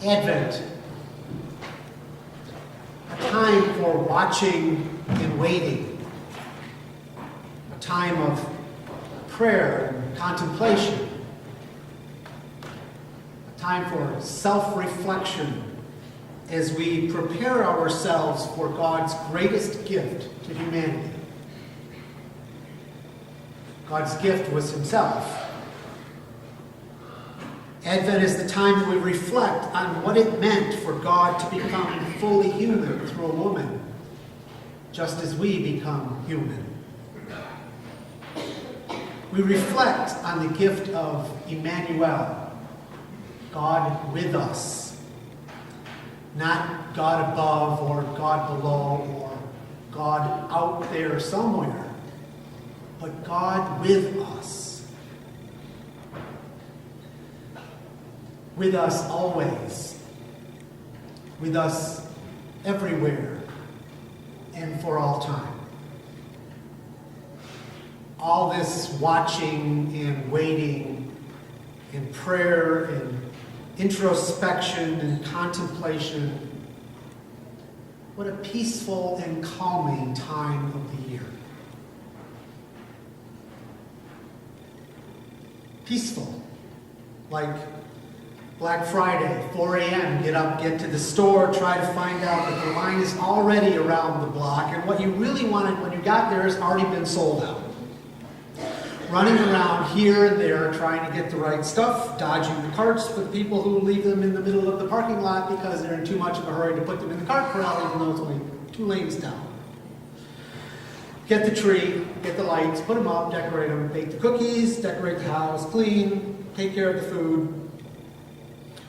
Advent, a time for watching and waiting, a time of prayer and contemplation, a time for self-reflection as we prepare ourselves for God's greatest gift to humanity. God's gift was himself. Advent is the time that we reflect on what it meant for God to become fully human through a woman, just as we become human. We reflect on the gift of Emmanuel, God with us. Not God above or God below or God out there somewhere, but God with us. With us always, with us everywhere, and for all time. All this watching and waiting and prayer and introspection and contemplation, what a peaceful and calming time of the year. Peaceful, like Black Friday, 4 a.m., get up, get to the store, try to find out that the line is already around the block, and what you really wanted when you got there has already been sold out. Running around here and there trying to get the right stuff, dodging the carts for the people who leave them in the middle of the parking lot because they're in too much of a hurry to put them in the cart corral, even though it's only 2 lanes down. Get the tree, get the lights, put them up, decorate them, bake the cookies, decorate the house, clean, take care of the food.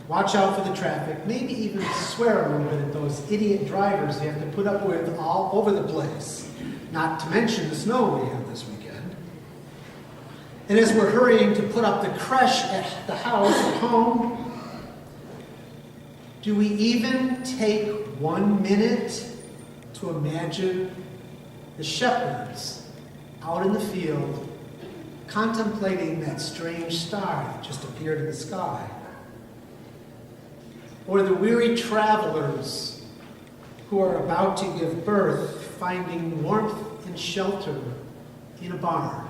Watch out for the traffic. Maybe even swear a little bit at those idiot drivers you have to put up with all over the place. Not to mention the snow we have this weekend. And as we're hurrying to put up the creche at the house at home, do we even take 1 minute to imagine the shepherds out in the field contemplating that strange star that just appeared in the sky? Or the weary travelers who are about to give birth, finding warmth and shelter in a barn?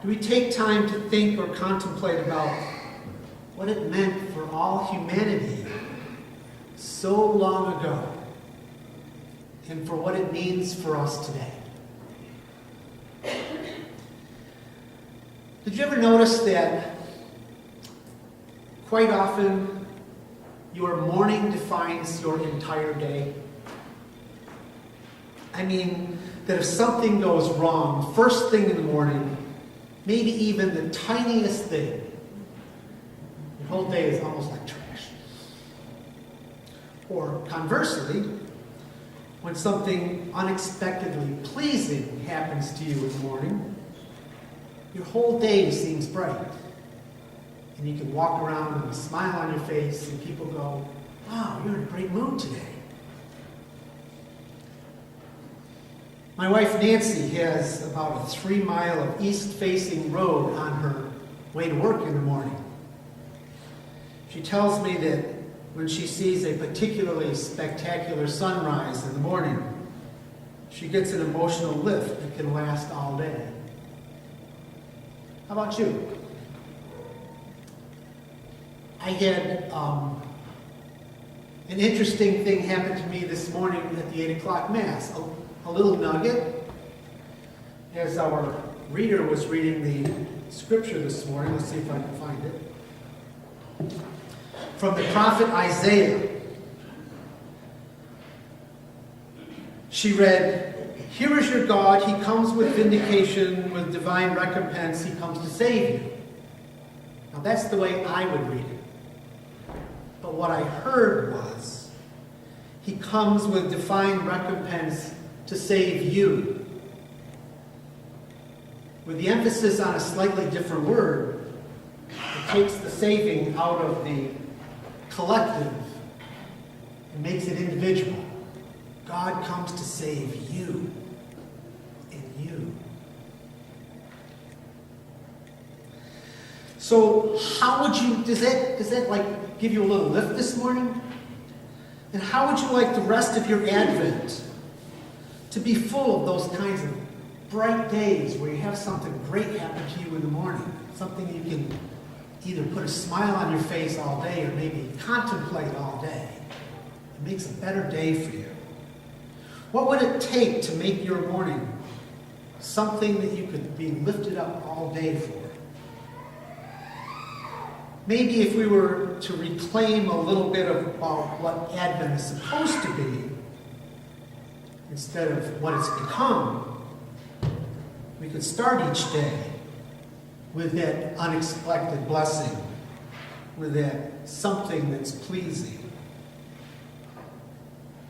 Do we take time to think or contemplate about what it meant for all humanity so long ago, and for what it means for us today? Did you ever notice that quite often, your morning defines your entire day? I mean, that if something goes wrong, first thing in the morning, maybe even the tiniest thing, your whole day is almost like trash. Or conversely, when something unexpectedly pleasing happens to you in the morning, your whole day seems bright. And you can walk around with a smile on your face, and people go, wow, you're in a great mood today. My wife Nancy has about a 3-mile of east-facing road on her way to work in the morning. She tells me that when she sees a particularly spectacular sunrise in the morning, she gets an emotional lift that can last all day. How about you? I had an interesting thing happen to me this morning at the 8 o'clock Mass. A little nugget. As our reader was reading the scripture this morning, let's see if I can find it. From the prophet Isaiah. She read, "Here is your God, he comes with vindication, with divine recompense, he comes to save you." Now that's the way I would read it. But what I heard was, he comes with divine recompense to save you. With the emphasis on a slightly different word, it takes the saving out of the collective and makes it individual. God comes to save you and you. So how would you, does that like give you a little lift this morning? And how would you like the rest of your Advent to be full of those kinds of bright days where you have something great happen to you in the morning? Something you can either put a smile on your face all day or maybe contemplate all day. It makes a better day for you. What would it take to make your morning something that you could be lifted up all day for? Maybe if we were to reclaim a little bit about what Advent is supposed to be, instead of what it's become, we could start each day with that unexpected blessing, with that something that's pleasing.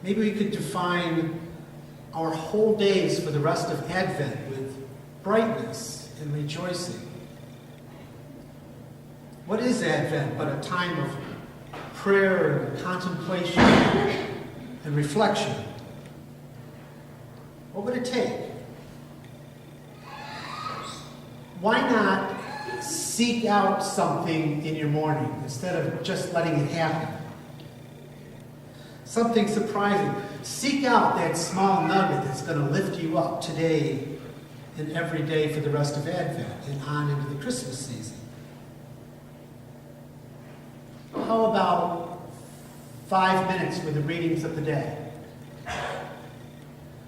Maybe we could define our whole days for the rest of Advent with brightness and rejoicing. What is Advent but a time of prayer and contemplation and reflection? What would it take? Why not seek out something in your morning instead of just letting it happen? Something surprising. Seek out that small nugget that's going to lift you up today and every day for the rest of Advent and on into the Christmas season. How about 5 minutes with the readings of the day?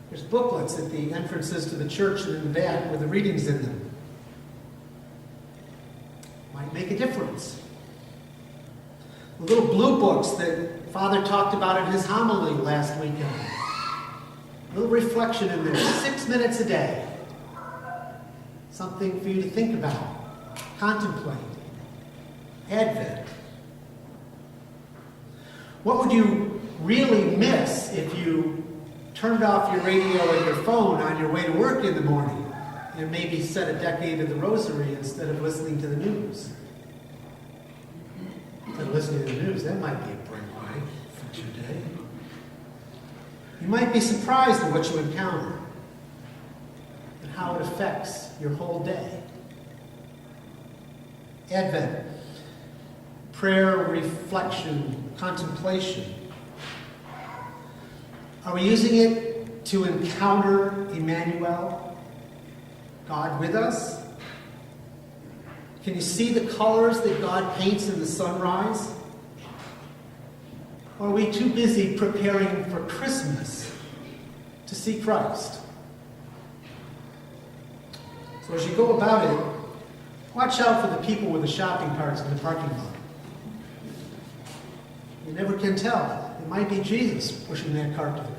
There's booklets at the entrances to the church and in the back with the readings in them. Might make a difference. The little blue books that Father talked about in his homily last weekend. A little reflection in there, 6 minutes a day. Something for you to think about, contemplate. Advent. What would you really miss if you turned off your radio and your phone on your way to work in the morning and maybe said a decade of the rosary instead of listening to the news? Instead of listening to the news, that might be a bright light for your day. You might be surprised at what you encounter and how it affects your whole day. Advent. Prayer, reflection, contemplation. Are we using it to encounter Emmanuel, God with us? Can you see the colors that God paints in the sunrise? Or are we too busy preparing for Christmas to see Christ? So as you go about it, watch out for the people with the shopping carts in the parking lot. You never can tell. It might be Jesus pushing that cart to the